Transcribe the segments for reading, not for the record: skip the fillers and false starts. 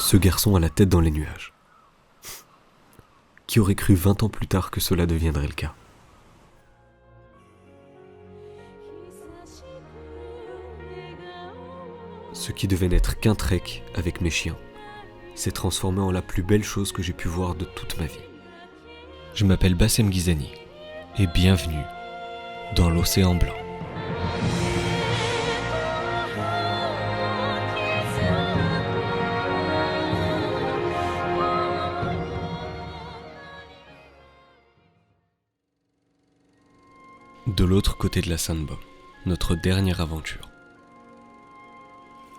Ce garçon a la tête dans les nuages. Qui aurait cru 20 ans plus tard que cela deviendrait le cas? Ce qui devait n'être qu'un trek avec mes chiens s'est transformé en la plus belle chose que j'ai pu voir de toute ma vie. Je m'appelle Bassem Ghizani et bienvenue dans l'Océan Blanc. De l'autre côté de la Sandbom, notre dernière aventure.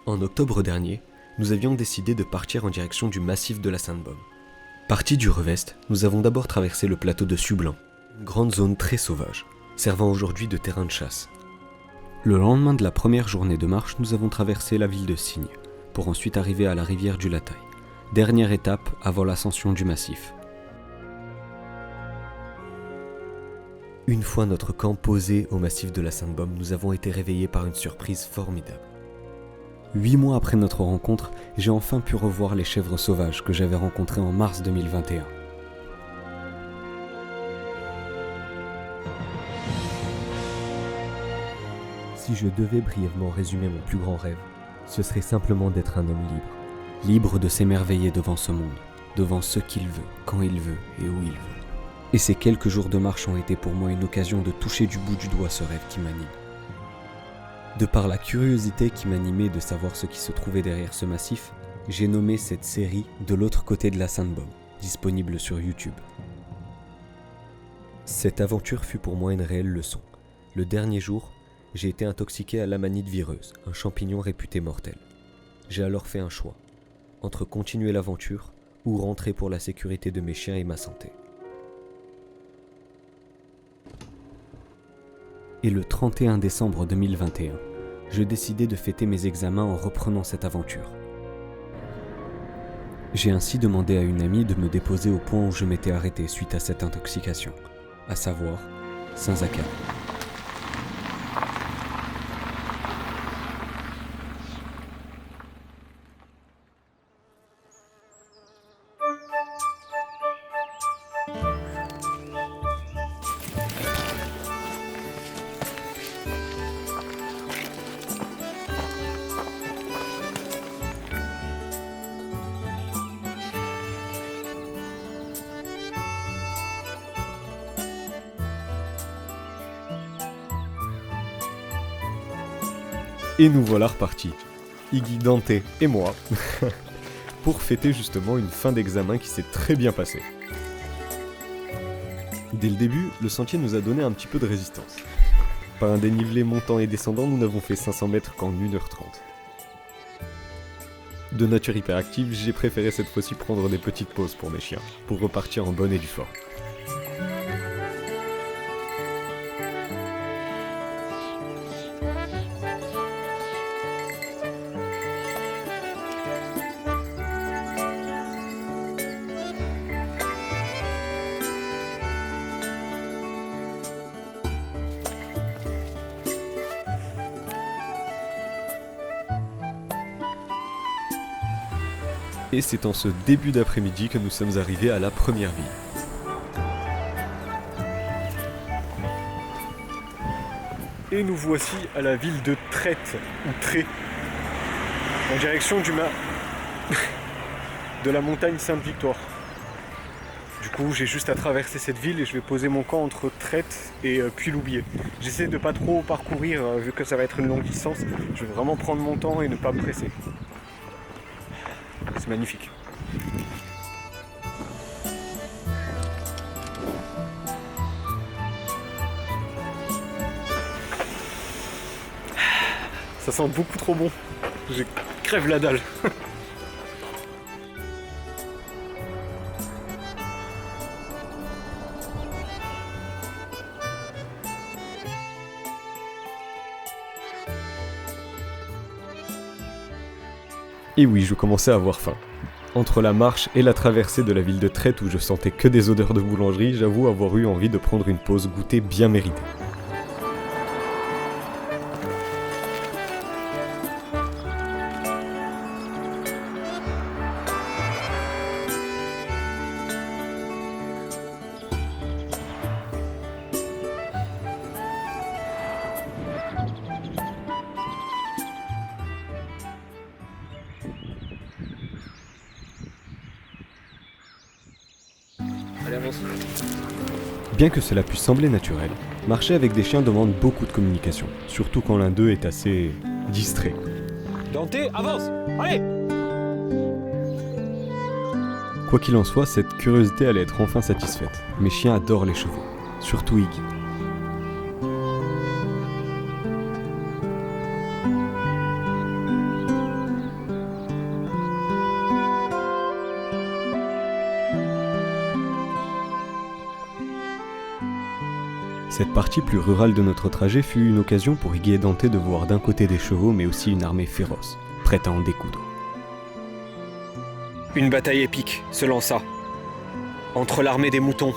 En octobre dernier, nous avions décidé de partir en direction du massif de la Sandbom. Partis du Revest, nous avons d'abord traversé le plateau de Sublan, une grande zone très sauvage, servant aujourd'hui de terrain de chasse. Le lendemain de la première journée de marche, nous avons traversé la ville de Signes, pour ensuite arriver à la rivière du Lataï, dernière étape avant l'ascension du massif. Une fois notre camp posé au massif de la Sandbom, nous avons été réveillés par une surprise formidable. 8 mois après notre rencontre, j'ai enfin pu revoir les chèvres sauvages que j'avais rencontrées en mars 2021. Si je devais brièvement résumer mon plus grand rêve, ce serait simplement d'être un homme libre. Libre de s'émerveiller devant ce monde, devant ce qu'il veut, quand il veut et où il veut. Et ces quelques jours de marche ont été pour moi une occasion de toucher du bout du doigt ce rêve qui m'anime. De par la curiosité qui m'animait de savoir ce qui se trouvait derrière ce massif, j'ai nommé cette série « De l'autre côté de la Sandbom », disponible sur YouTube. Cette aventure fut pour moi une réelle leçon. Le dernier jour, j'ai été intoxiqué à l'amanite vireuse, un champignon réputé mortel. J'ai alors fait un choix, entre continuer l'aventure ou rentrer pour la sécurité de mes chiens et ma santé. Et le 31 décembre 2021, je décidai de fêter mes examens en reprenant cette aventure. J'ai ainsi demandé à une amie de me déposer au point où je m'étais arrêté suite à cette intoxication, à savoir Saint-Zacharie. Et nous voilà repartis, Iggy, Dante et moi, pour fêter justement une fin d'examen qui s'est très bien passée. Dès le début, le sentier nous a donné un petit peu de résistance. Par un dénivelé montant et descendant, nous n'avons fait 500 mètres qu'en 1h30. De nature hyperactive, j'ai préféré cette fois-ci prendre des petites pauses pour mes chiens, pour repartir en bonne et due forme. Et c'est en ce début d'après-midi que nous sommes arrivés à la première ville. Et nous voici à la ville de Traite, ou Tré, en direction de la montagne Sainte-Victoire. Du coup, j'ai juste à traverser cette ville et je vais poser mon camp entre Traite et Puy-Loubier. J'essaie de pas trop parcourir, vu que ça va être une longue distance. Je vais vraiment prendre mon temps et ne pas me presser. C'est magnifique. Ça sent beaucoup trop bon. Je crève la dalle. Et oui, je commençais à avoir faim. Entre la marche et la traversée de la ville de Traite où je sentais que des odeurs de boulangerie, j'avoue avoir eu envie de prendre une pause goûter bien méritée. avance. Bien que cela puisse sembler naturel, marcher avec des chiens demande beaucoup de communication, surtout quand l'un d'eux est assez distrait. Dante, avance! Allez! Quoi qu'il en soit, cette curiosité allait être enfin satisfaite. Mes chiens adorent les chevaux, surtout Iggy. Cette partie plus rurale de notre trajet fut une occasion pour Iggy et Dante de voir d'un côté des chevaux mais aussi une armée féroce, prête à en découdre. Une bataille épique se lança entre l'armée des moutons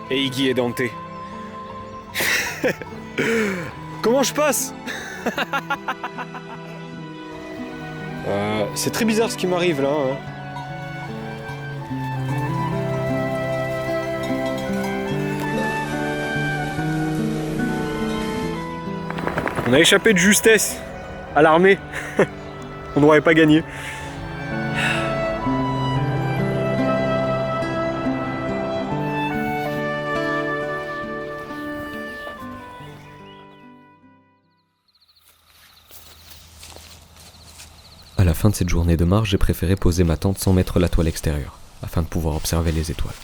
et Iggy et Dante. Comment je passe? C'est très bizarre ce qui m'arrive là. Hein. On a échappé de justesse à l'armée. On n'aurait pas gagné. À la fin de cette journée de marche, j'ai préféré poser ma tente sans mettre la toile extérieure, afin de pouvoir observer les étoiles.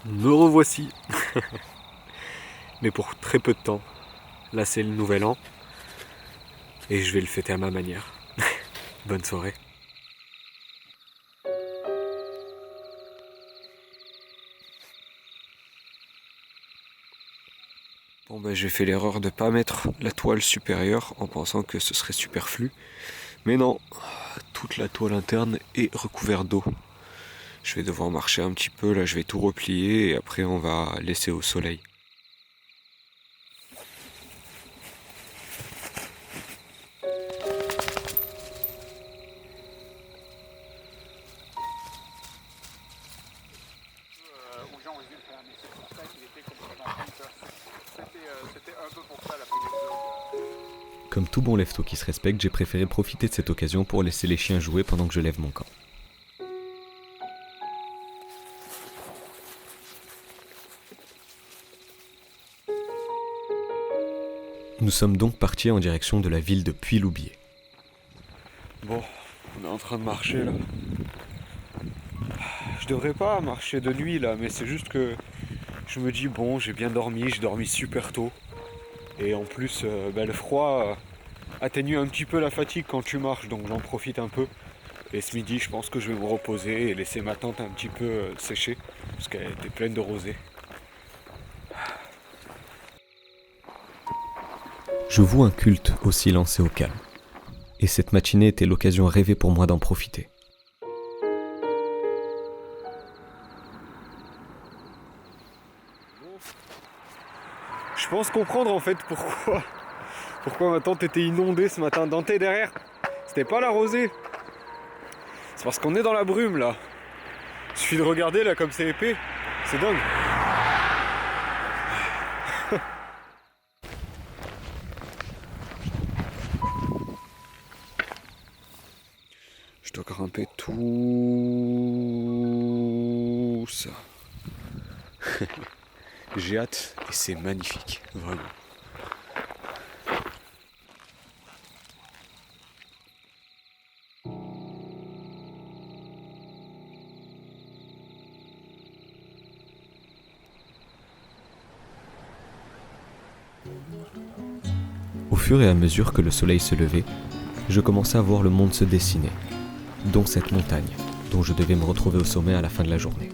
Me revoici. Mais pour très peu de temps. Là c'est le nouvel an. Et je vais le fêter à ma manière. Bonne soirée. Bon bah j'ai fait l'erreur de pas mettre la toile supérieure en pensant que ce serait superflu. Mais non, toute la toile interne est recouverte d'eau. Je vais devoir marcher un petit peu, là je vais tout replier et après on va laisser au soleil. Comme tout bon lève-tôt qui se respecte, j'ai préféré profiter de cette occasion pour laisser les chiens jouer pendant que je lève mon camp. Nous sommes donc partis en direction de la ville de Puy-Loubier. Bon, on est en train de marcher là. Je devrais pas marcher de nuit là, mais c'est juste que je me dis bon, j'ai bien dormi, j'ai dormi super tôt. Et en plus, le froid atténue un petit peu la fatigue quand tu marches, donc j'en profite un peu. Et ce midi, je pense que je vais me reposer et laisser ma tente un petit peu sécher, parce qu'elle était pleine de rosée. Je voue un culte au silence et au calme. Et cette matinée était l'occasion rêvée pour moi d'en profiter. Je pense comprendre en fait pourquoi ma tente était inondée ce matin. Dante derrière, c'était pas la rosée. C'est parce qu'on est dans la brume là. Il suffit de regarder là comme c'est épais. C'est dingue. Je dois grimper tout ça. J'ai hâte et c'est magnifique, vraiment. Au fur et à mesure que le soleil se levait, je commençais à voir le monde se dessiner, dont cette montagne, dont je devais me retrouver au sommet à la fin de la journée.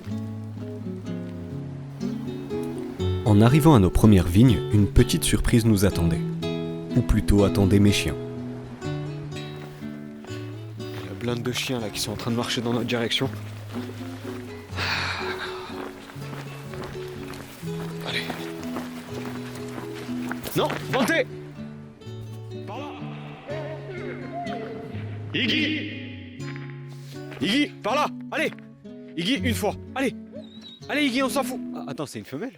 En arrivant à nos premières vignes, une petite surprise nous attendait. Ou plutôt attendait mes chiens. Il y a plein de chiens là qui sont en train de marcher dans notre direction. Allez. Non, Dante! Par là! Iggy! Iggy, par là! Allez! Iggy, une fois! Allez! Allez Iggy, on s'en fout! Ah, attends, c'est une femelle?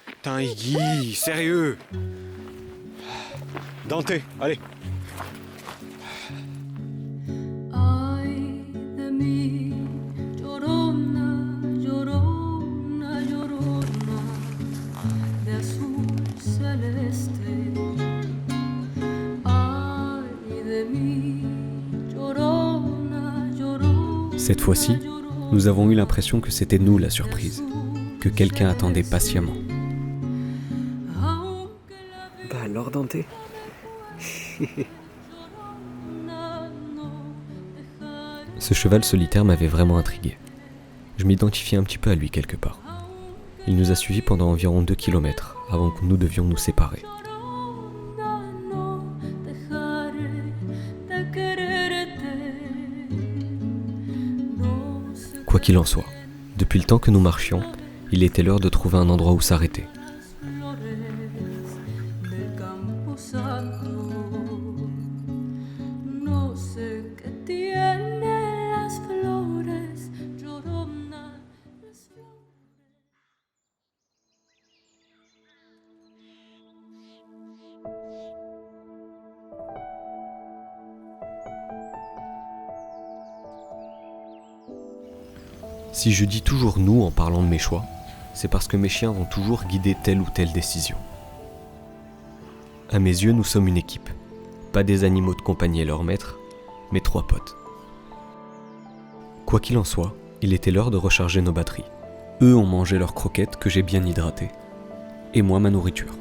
Putain Iggy, sérieux! Dante, allez! Ai de mim, Cette fois-ci, nous avons eu l'impression que c'était nous la surprise, que quelqu'un attendait patiemment. Bah alors Dante. Ce cheval solitaire m'avait vraiment intrigué. Je m'identifiais un petit peu à lui quelque part. Il nous a suivis pendant environ 2 kilomètres avant que nous devions nous séparer. Quoi qu'il en soit, depuis le temps que nous marchions, il était l'heure de trouver un endroit où s'arrêter. Si je dis toujours nous en parlant de mes choix, c'est parce que mes chiens vont toujours guider telle ou telle décision. À mes yeux, nous sommes une équipe. Pas des animaux de compagnie et leur maître, mais 3 potes. Quoi qu'il en soit, il était l'heure de recharger nos batteries. Eux ont mangé leurs croquettes que j'ai bien hydratées. Et moi ma nourriture.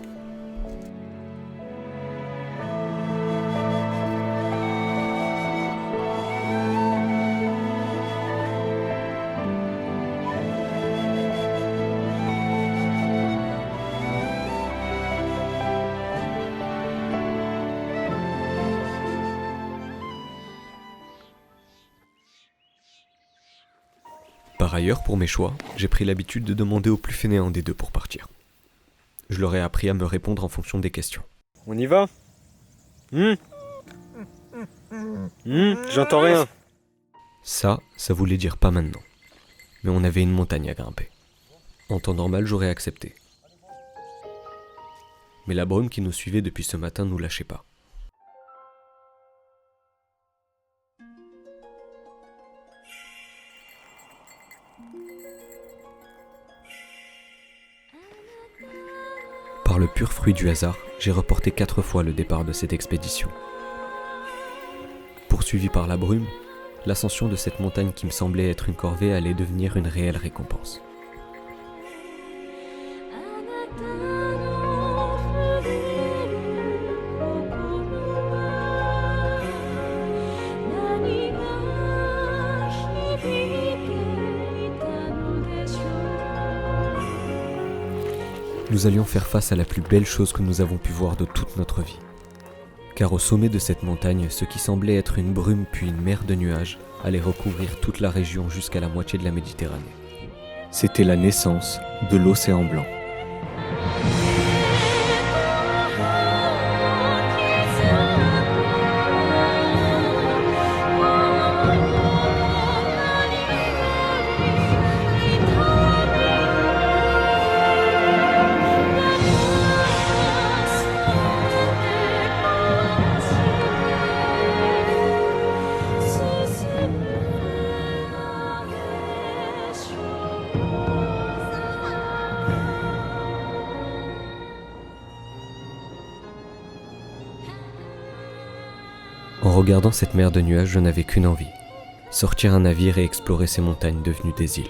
Par ailleurs, pour mes choix, j'ai pris l'habitude de demander au plus fainéant des deux pour partir. Je leur ai appris à me répondre en fonction des questions. On y va? J'entends rien. Ça voulait dire pas maintenant. Mais on avait une montagne à grimper. En temps normal, j'aurais accepté. Mais la brume qui nous suivait depuis ce matin nous lâchait pas. Par le pur fruit du hasard, j'ai reporté 4 fois le départ de cette expédition. Poursuivi par la brume, l'ascension de cette montagne qui me semblait être une corvée allait devenir une réelle récompense. Nous allions faire face à la plus belle chose que nous avons pu voir de toute notre vie. Car au sommet de cette montagne, ce qui semblait être une brume puis une mer de nuages allait recouvrir toute la région jusqu'à la moitié de la Méditerranée. C'était la naissance de l'océan blanc. En regardant cette mer de nuages, je n'avais qu'une envie, sortir un navire et explorer ces montagnes devenues des îles.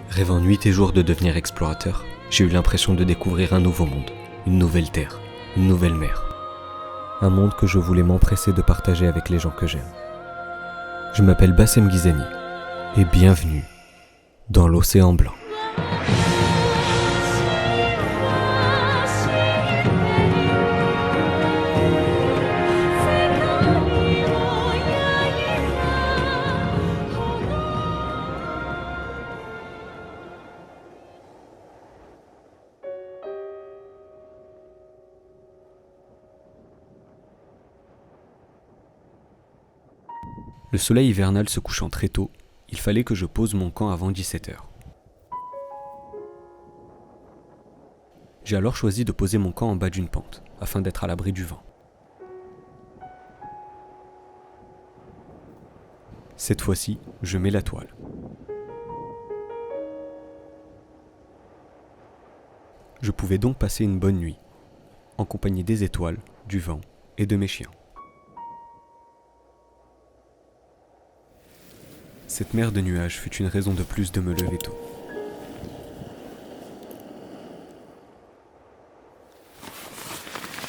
Rêvant nuit et jour de devenir explorateur, j'ai eu l'impression de découvrir un nouveau monde, une nouvelle terre, une nouvelle mer. Un monde que je voulais m'empresser de partager avec les gens que j'aime. Je m'appelle Bassem Ghizani et bienvenue dans l'océan blanc. Le soleil hivernal se couchant très tôt, il fallait que je pose mon camp avant 17h. J'ai alors choisi de poser mon camp en bas d'une pente, afin d'être à l'abri du vent. Cette fois-ci, je mets la toile. Je pouvais donc passer une bonne nuit, en compagnie des étoiles, du vent et de mes chiens. Cette mer de nuages fut une raison de plus de me lever tôt.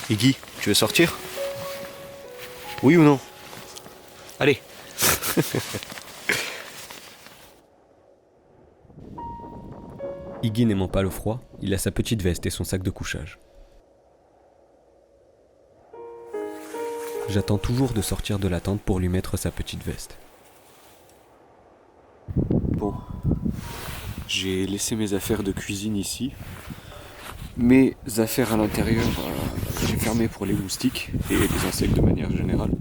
Iggy, tu veux sortir? Oui ou non? Allez. Iggy n'aimant pas le froid, il a sa petite veste et son sac de couchage. J'attends toujours de sortir de la tente pour lui mettre sa petite veste. Bon, j'ai laissé mes affaires de cuisine ici. Mes affaires à l'intérieur, j'ai fermé pour les moustiques et les insectes de manière générale.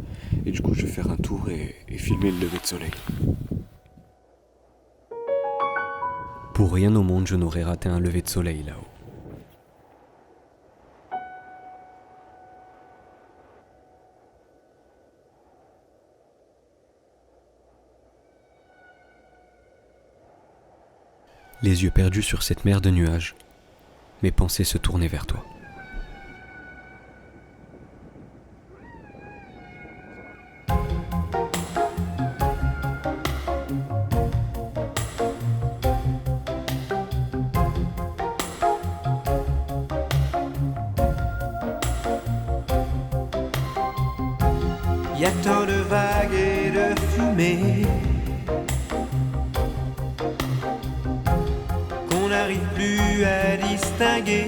Et du coup, je vais faire un tour et filmer le lever de soleil. Pour rien au monde, je n'aurais raté un lever de soleil là-haut. Les yeux perdus sur cette mer de nuages, mes pensées se tournaient vers toi. Y a tant de vagues et de fumée qu'on n'arrive plus à distinguer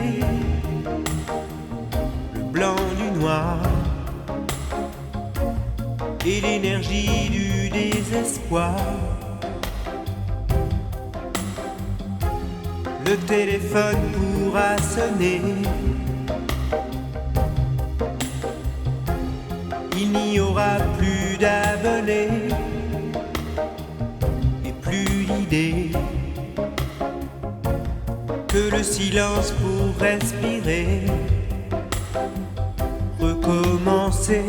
le blanc du noir et l'énergie du désespoir. Le téléphone pourra sonner, il n'y aura plus d'abonnés et plus l'idée que le silence pour respirer, recommencer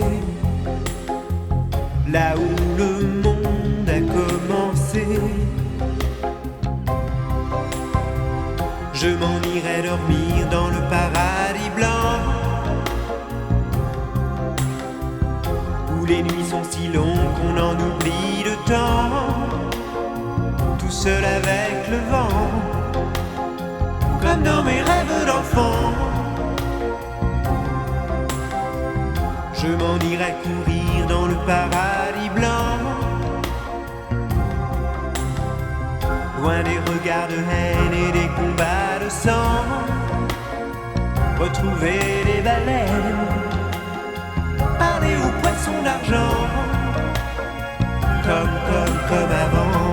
là où le monde a commencé. Je m'en irai dormir dans le paradis blanc, où les nuits sont si longues qu'on en oublie le temps, tout seul avec le vent, comme dans mes rêves d'enfant. Je m'en irai courir dans le paradis blanc, loin des regards de haine et des combats de sang, retrouver les baleines, parler aux poissons d'argent, comme avant.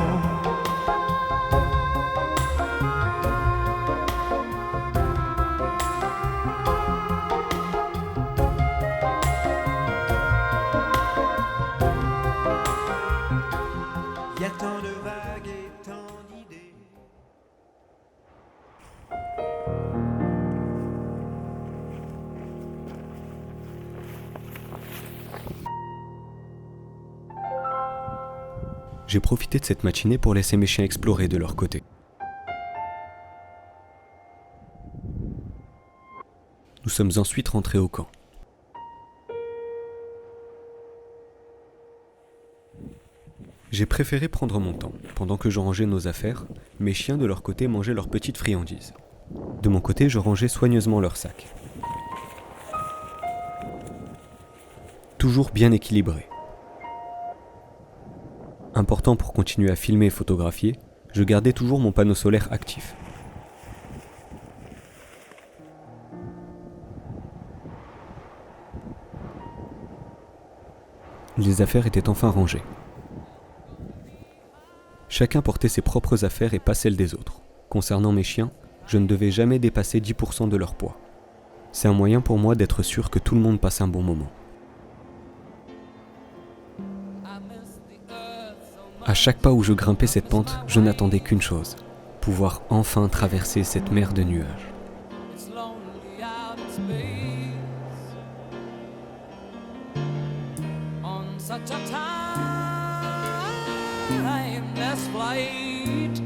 Y a tant de vagues et tant d'idées. J'ai profité de cette matinée pour laisser mes chiens explorer de leur côté. Nous sommes ensuite rentrés au camp. J'ai préféré prendre mon temps. Pendant que je rangeais nos affaires, mes chiens de leur côté mangeaient leurs petites friandises. De mon côté, je rangeais soigneusement leur sac. Toujours bien équilibré. Important pour continuer à filmer et photographier, je gardais toujours mon panneau solaire actif. Les affaires étaient enfin rangées. Chacun portait ses propres affaires et pas celles des autres. Concernant mes chiens, je ne devais jamais dépasser 10% de leur poids. C'est un moyen pour moi d'être sûr que tout le monde passe un bon moment. À chaque pas où je grimpais cette pente, je n'attendais qu'une chose, pouvoir enfin traverser cette mer de nuages. such a timeless flight.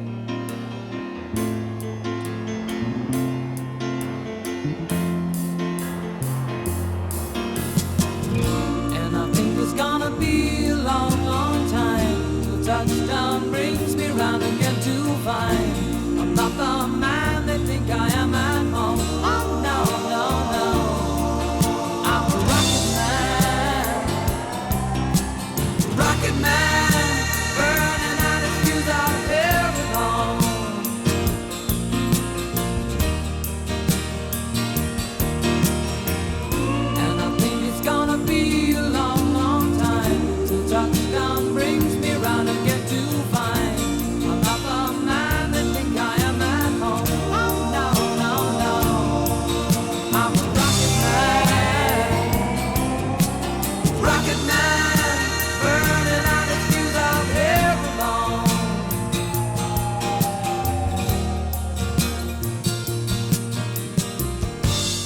And I think it's gonna be a long, long time till touchdown brings me round again to find I'm not the man they think I am at home. Oh no, no, no, I'm a rocket man, burning out his fuse out here alone. And I think it's gonna be a long, long time till touchdown brings me round again to find I'm not the man they think I am at home. Oh no, no, no, I'm a rocket man, burning out his fuse out here alone.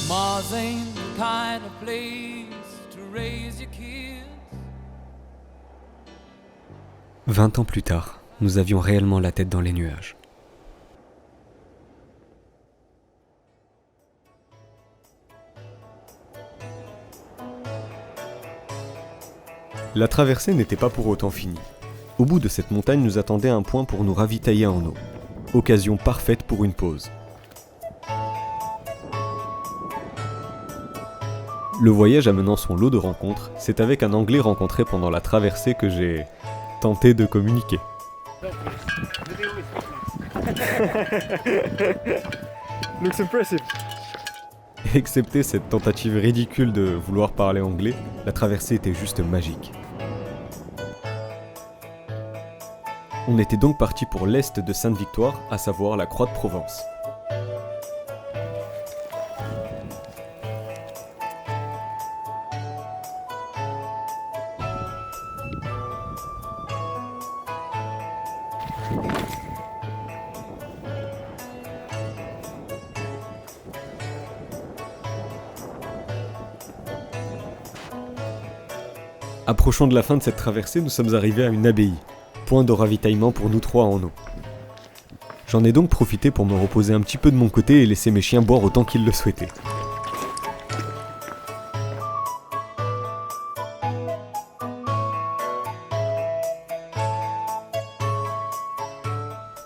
Mars ain't the kind of place to raise your kids. 20 ans plus tard, nous avions réellement la tête dans les nuages. La traversée n'était pas pour autant finie. Au bout de cette montagne nous attendait un point pour nous ravitailler en eau. Occasion parfaite pour une pause. Le voyage amenant son lot de rencontres, c'est avec un Anglais rencontré pendant la traversée que j'ai tenté de communiquer. Looks impressive. Excepté cette tentative ridicule de vouloir parler anglais, la traversée était juste magique. On était donc parti pour l'est de Sainte-Victoire, à savoir la Croix de Provence. Approchant de la fin de cette traversée, nous sommes arrivés à une abbaye, point de ravitaillement pour nous trois en eau. J'en ai donc profité pour me reposer un petit peu de mon côté et laisser mes chiens boire autant qu'ils le souhaitaient.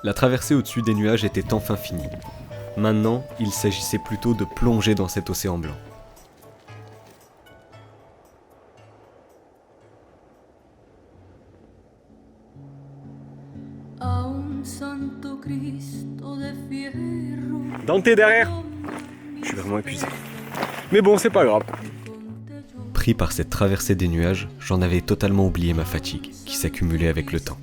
La traversée au-dessus des nuages était enfin finie. Maintenant, il s'agissait plutôt de plonger dans cet océan blanc. Dante derrière. Je suis vraiment épuisé. Mais bon, c'est pas grave. Pris par cette traversée des nuages, j'en avais totalement oublié ma fatigue, qui s'accumulait avec le temps.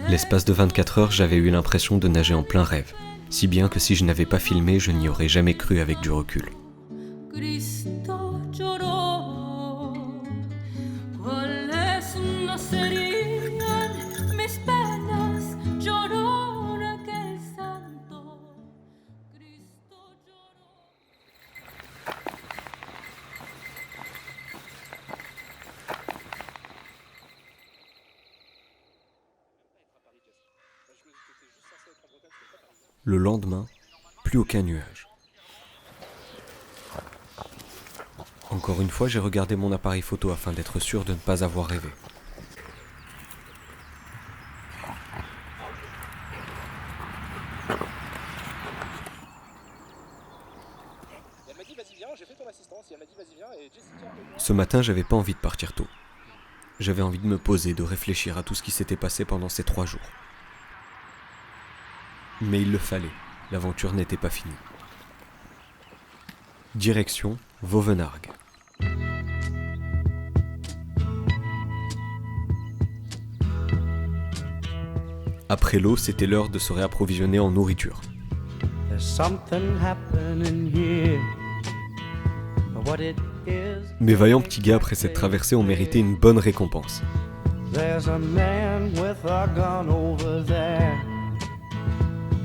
L'espace de 24 heures, j'avais eu l'impression de nager en plein rêve, si bien que si je n'avais pas filmé, je n'y aurais jamais cru avec du recul. Le lendemain, plus aucun nuage. Encore une fois, j'ai regardé mon appareil photo afin d'être sûr de ne pas avoir rêvé. Ce matin, j'avais pas envie de partir tôt. J'avais envie de me poser, de réfléchir à tout ce qui s'était passé pendant ces 3 jours. Mais il le fallait, l'aventure n'était pas finie. Direction Vauvenargues. Après l'eau, c'était l'heure de se réapprovisionner en nourriture. Mes vaillants petits gars, après cette traversée, ont mérité une bonne récompense.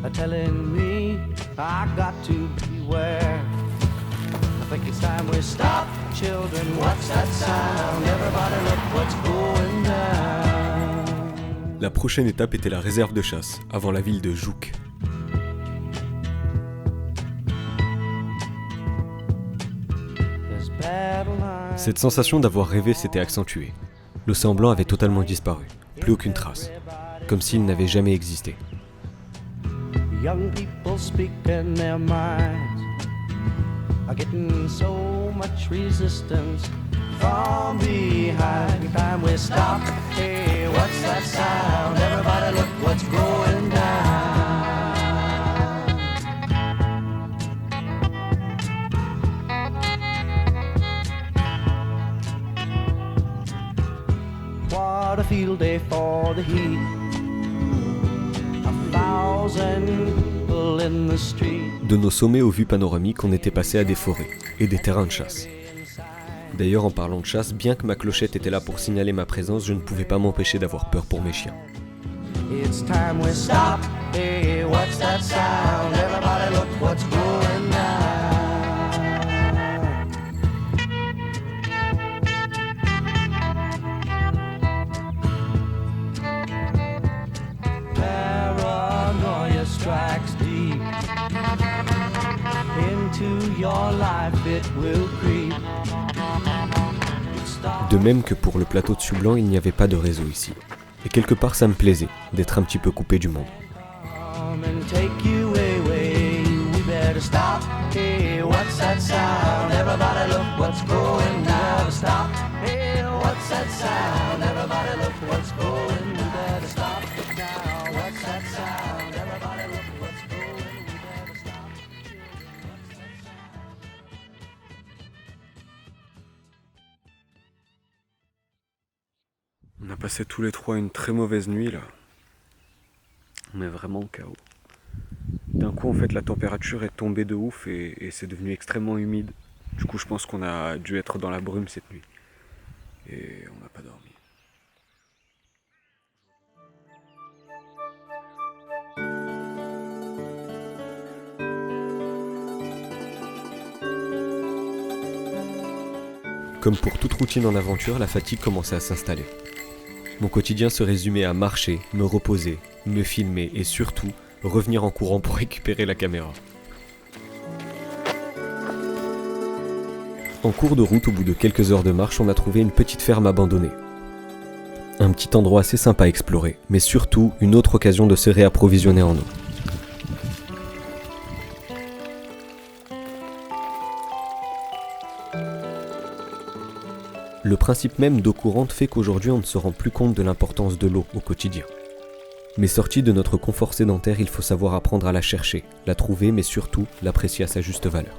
are telling me I got to beware. I think it's time we stop, children. What's that sound? Everybody look what's going down. La prochaine étape était la réserve de chasse, avant la ville de Jouk. Cette sensation d'avoir rêvé s'était accentuée. L'océan blanc avait totalement disparu, plus aucune trace, comme s'il n'avait jamais existé. Young people speak in their minds are getting so much resistance from behind. Every time we stop, hey, what's that sound? Everybody look what's going down. What a field day for the heat. 1,000 people in the street. De nos sommets aux vues panoramiques, on était passé à des forêts et des terrains de chasse. D'ailleurs, en parlant de chasse, bien que ma clochette était là pour signaler ma présence, je ne pouvais pas m'empêcher d'avoir peur pour mes chiens. It's time we stop. Hey, what's that sound? Everybody look what's going down. Paranoia strikes deep into your life, it will creep. De même que pour le plateau de Sueblanc, il n'y avait pas de réseau ici. Et quelque part, ça me plaisait d'être un petit peu coupé du monde. And take you away. We better stop. Hey, what's that sound? Everybody look what's going down. Stop. Hey, what's that sound? Everybody look what's going. We better stop now. What's that sound? Everybody look what's going. We better stop. On a passé tous les trois une très mauvaise nuit là. On est vraiment KO. D'un coup en fait la température est tombée de ouf et c'est devenu extrêmement humide. Du coup je pense qu'on a dû être dans la brume cette nuit. Et on n'a pas dormi. Comme pour toute routine en aventure, la fatigue commençait à s'installer. Mon quotidien se résumait à marcher, me reposer, me filmer et surtout revenir en courant pour récupérer la caméra. En cours de route, au bout de quelques heures de marche, on a trouvé une petite ferme abandonnée. Un petit endroit assez sympa à explorer, mais surtout une autre occasion de se réapprovisionner en eau. Le principe même d'eau courante fait qu'aujourd'hui on ne se rend plus compte de l'importance de l'eau au quotidien. Mais sorti de notre confort sédentaire, il faut savoir apprendre à la chercher, la trouver, mais surtout l'apprécier à sa juste valeur.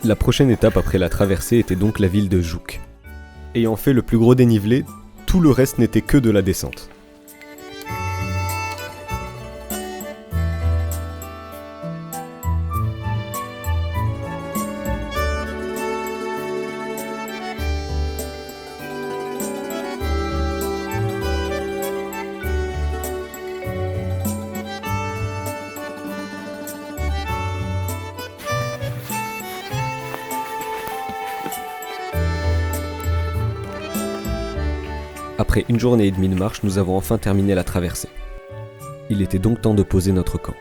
La prochaine étape après la traversée était donc la ville de Jouk. Ayant fait le plus gros dénivelé, tout le reste n'était que de la descente. Après une journée et demie de marche, nous avons enfin terminé la traversée. Il était donc temps de poser notre camp.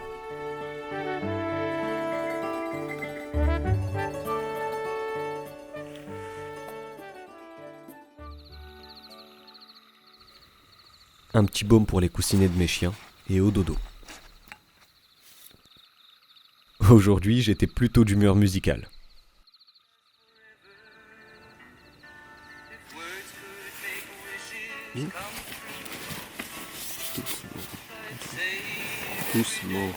Un petit baume pour les coussinets de mes chiens et au dodo. Aujourd'hui, j'étais plutôt d'humeur musicale. Doucement.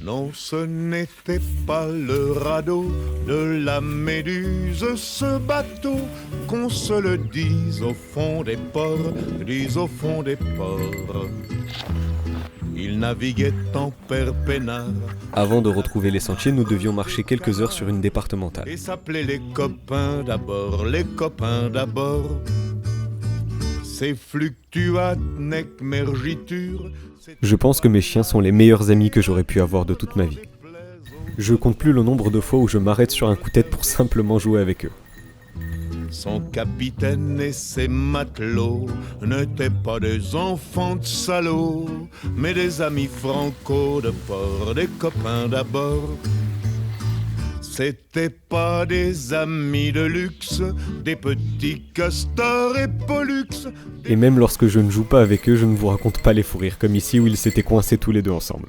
Non, ce n'était pas le radeau de la Méduse, ce bateau, qu'on se le dise au fond des ports, dise au fond des ports. Il naviguait en père peinard Avant de retrouver les sentiers, nous devions marcher quelques heures sur une départementale. et s'appelait les copains d'abord, les copains d'abord. Ces fluctuat nec mergitur. Je pense que mes chiens sont les meilleurs amis que j'aurais pu avoir de toute ma vie. Je compte plus le nombre de fois où je m'arrête sur un coup de tête pour simplement jouer avec eux. Son capitaine et ses matelots n'étaient pas des enfants de salauds, mais des amis franco de port, des copains d'abord. C'étaient pas des amis de luxe, des petits castors et pollux. Et même lorsque je ne joue pas avec eux, je ne vous raconte pas les fous rires comme ici où ils s'étaient coincés tous les deux ensemble.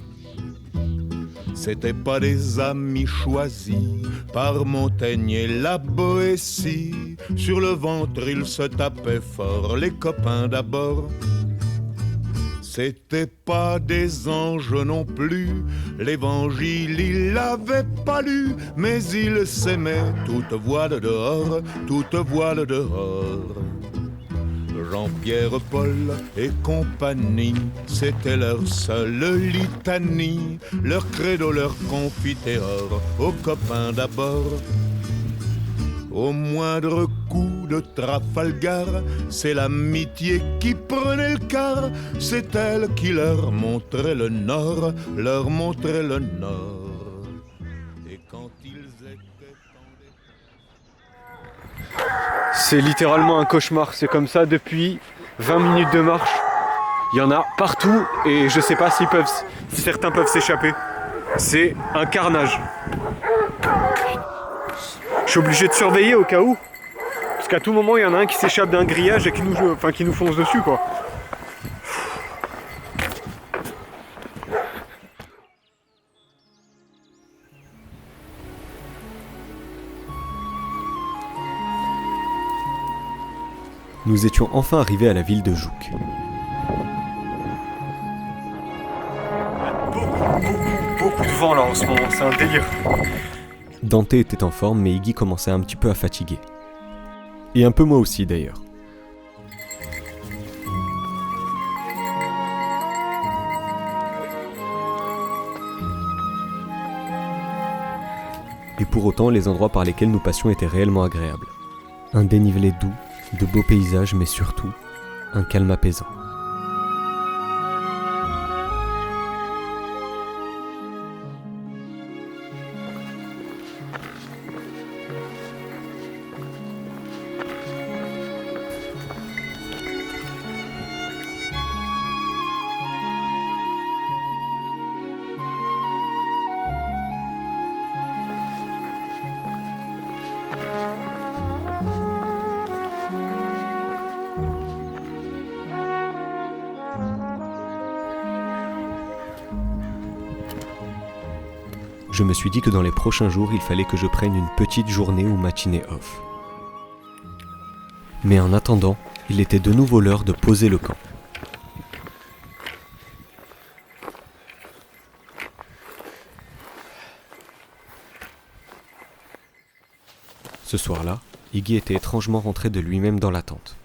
C'étaient pas des amis choisis par Montaigne et la Boétie. Sur le ventre ils se tapaient fort, les copains d'abord. C'étaient pas des anges non plus, l'évangile il l'avait pas lu, mais ils s'aimaient, toute voile dehors, toute voile dehors. Jean-Pierre, Paul et compagnie, c'était leur seule litanie, leur credo, leur confiteor, aux copains d'abord. Au moindre coup de Trafalgar, c'est l'amitié qui prenait le quart, c'est elle qui leur montrait le nord, leur montrait le nord. Et quand ils étaient en C'est littéralement un cauchemar, c'est comme ça depuis 20 minutes de marche. Il y en a partout et je sais pas si certains peuvent s'échapper. C'est un carnage. Je suis obligé de surveiller au cas où. Parce qu'à tout moment il y en a un qui s'échappe d'un grillage et qui nous fonce dessus quoi. Nous étions enfin arrivés à la ville de Jouques. Beaucoup de vent là en ce moment, c'est un délire. Dante était en forme, mais Iggy commençait un petit peu à fatiguer. Et un peu moi aussi d'ailleurs. Et pour autant, les endroits par lesquels nous passions étaient réellement agréables. Un dénivelé doux, de beaux paysages, mais surtout, un calme apaisant. Je me suis dit que dans les prochains jours, il fallait que je prenne une petite journée ou matinée off. Mais en attendant, il était de nouveau l'heure de poser le camp. Ce soir-là, Iggy était étrangement rentré de lui-même dans la tente.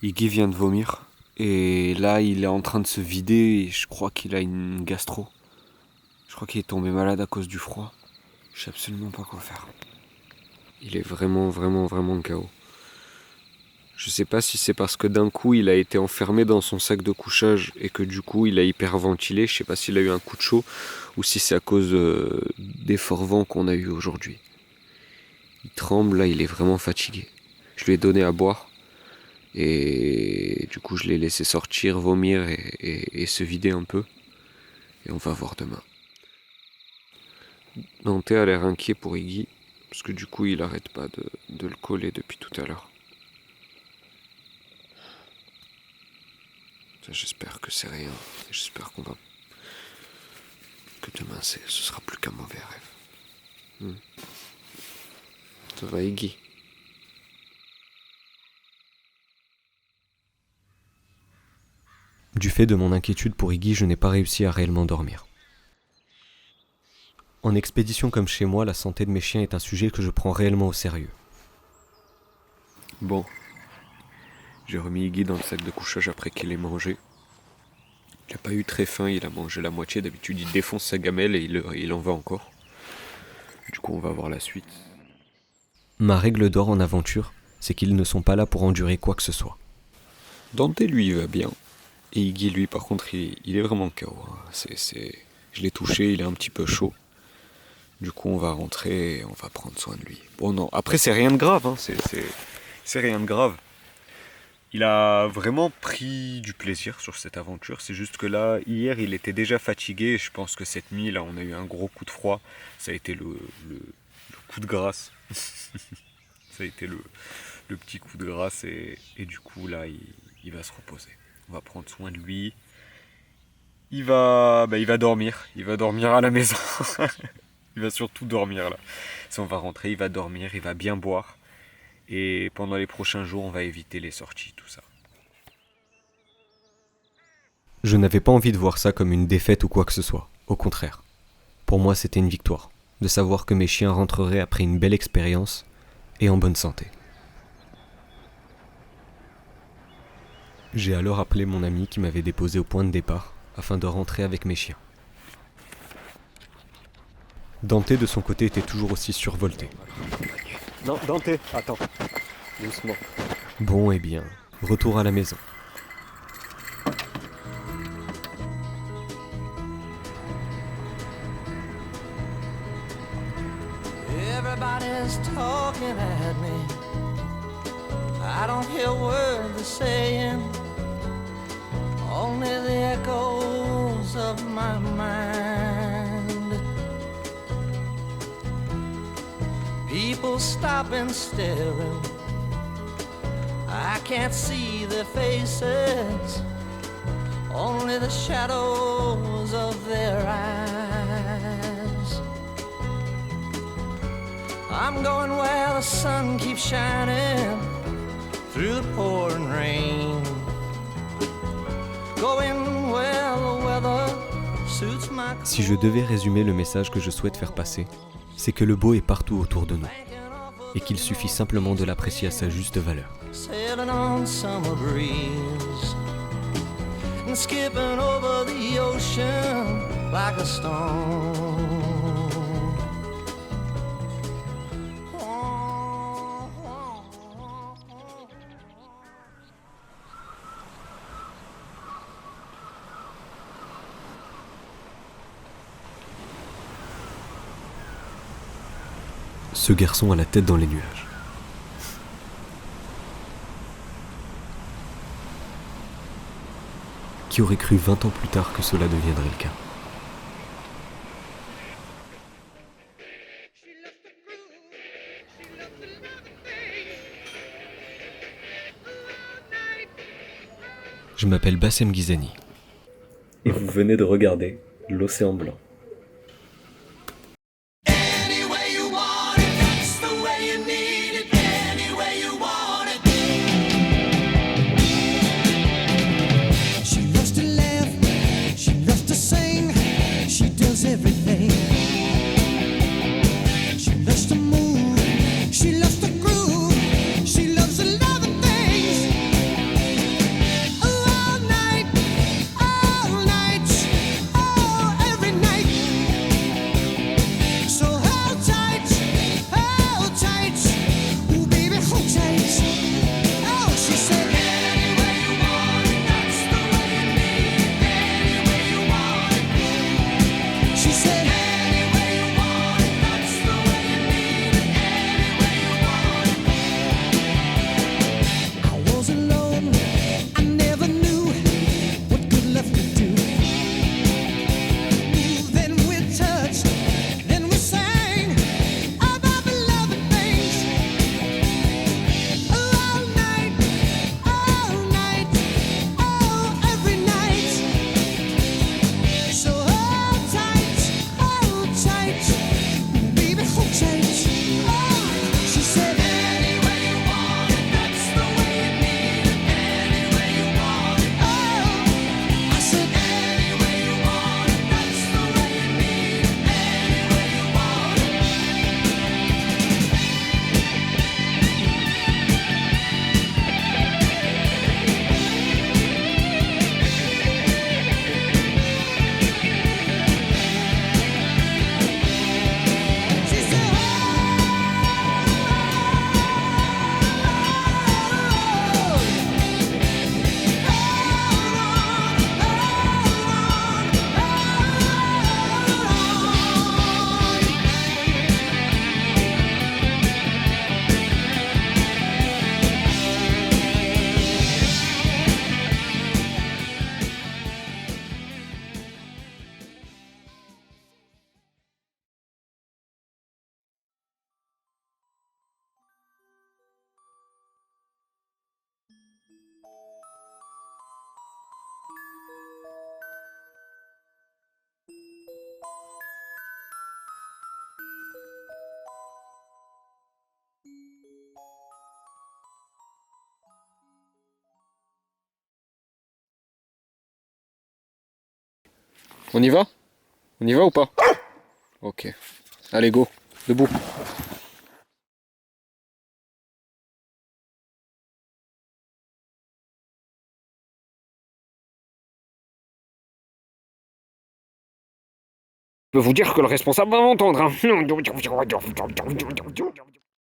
Iggy vient de vomir et là il est en train de se vider et je crois qu'il a une gastro. Je crois qu'il est tombé malade à cause du froid. Je sais absolument pas quoi faire. Il est vraiment KO. Je sais pas si c'est parce que d'un coup il a été enfermé dans son sac de couchage et que du coup il a hyperventilé. Je sais pas s'il a eu un coup de chaud ou si c'est à cause des forts vents qu'on a eu aujourd'hui. Il tremble là, il est vraiment fatigué. Je lui ai donné à boire. Et du coup, je l'ai laissé sortir, vomir et se vider un peu. Et on va voir demain. Dante a l'air inquiet pour Iggy, parce que du coup, il arrête pas de le coller depuis tout à l'heure. J'espère que c'est rien. J'espère que demain, ce sera plus qu'un mauvais rêve. Ça va, Iggy? Du fait de mon inquiétude pour Iggy, je n'ai pas réussi à réellement dormir. En expédition comme chez moi, la santé de mes chiens est un sujet que je prends réellement au sérieux. Bon, j'ai remis Iggy dans le sac de couchage après qu'il ait mangé. Il n'a pas eu très faim, il a mangé la moitié. D'habitude, il défonce sa gamelle et il en veut encore. Du coup, on va voir la suite. Ma règle d'or en aventure, c'est qu'ils ne sont pas là pour endurer quoi que ce soit. Dante, lui, il va bien. Et Iggy, lui, par contre, il est vraiment KO. Je l'ai touché, il est un petit peu chaud. Du coup, on va rentrer et on va prendre soin de lui. Bon, non, après, c'est rien de grave. Hein. C'est rien de grave. Il a vraiment pris du plaisir sur cette aventure. C'est juste que là, hier, il était déjà fatigué. Je pense que cette nuit, là, on a eu un gros coup de froid. Ça a été le coup de grâce. Ça a été le petit coup de grâce. Et du coup, là, il va se reposer. On va prendre soin de lui. Il va dormir. Il va dormir à la maison. Il va surtout dormir là. Si on va rentrer, il va dormir, il va bien boire. Et pendant les prochains jours, on va éviter les sorties, tout ça. Je n'avais pas envie de voir ça comme une défaite ou quoi que ce soit. Au contraire. Pour moi, c'était une victoire. De savoir que mes chiens rentreraient après une belle expérience et en bonne santé. J'ai alors appelé mon ami qui m'avait déposé au point de départ afin de rentrer avec mes chiens. Dante, de son côté, était toujours aussi survolté. Non, Dante, attends. Doucement. Bon, eh bien, retour à la maison. Everybody's talking at me. I don't hear words they're saying. Only the echoes of my mind. People stop and staring. I can't see their faces. Only the shadows of their eyes. I'm going where the sun keeps shining through the pouring rain. Going where the weather suits my. Si je devais résumer le message que je souhaite faire passer, c'est que le beau est partout autour de nous et qu'il suffit simplement de l'apprécier à sa juste valeur. Sailing on summer breeze and skipping over the ocean like a stone. Ce garçon a la tête dans les nuages. Qui aurait cru 20 ans plus tard que cela deviendrait le cas? Je m'appelle Bassem Ghizani. Et vous venez de regarder l'Océan Blanc. Every night On y va? On y va ou pas? Ok. Allez, go. Debout. Je peux vous dire que le responsable va m'entendre. Hein.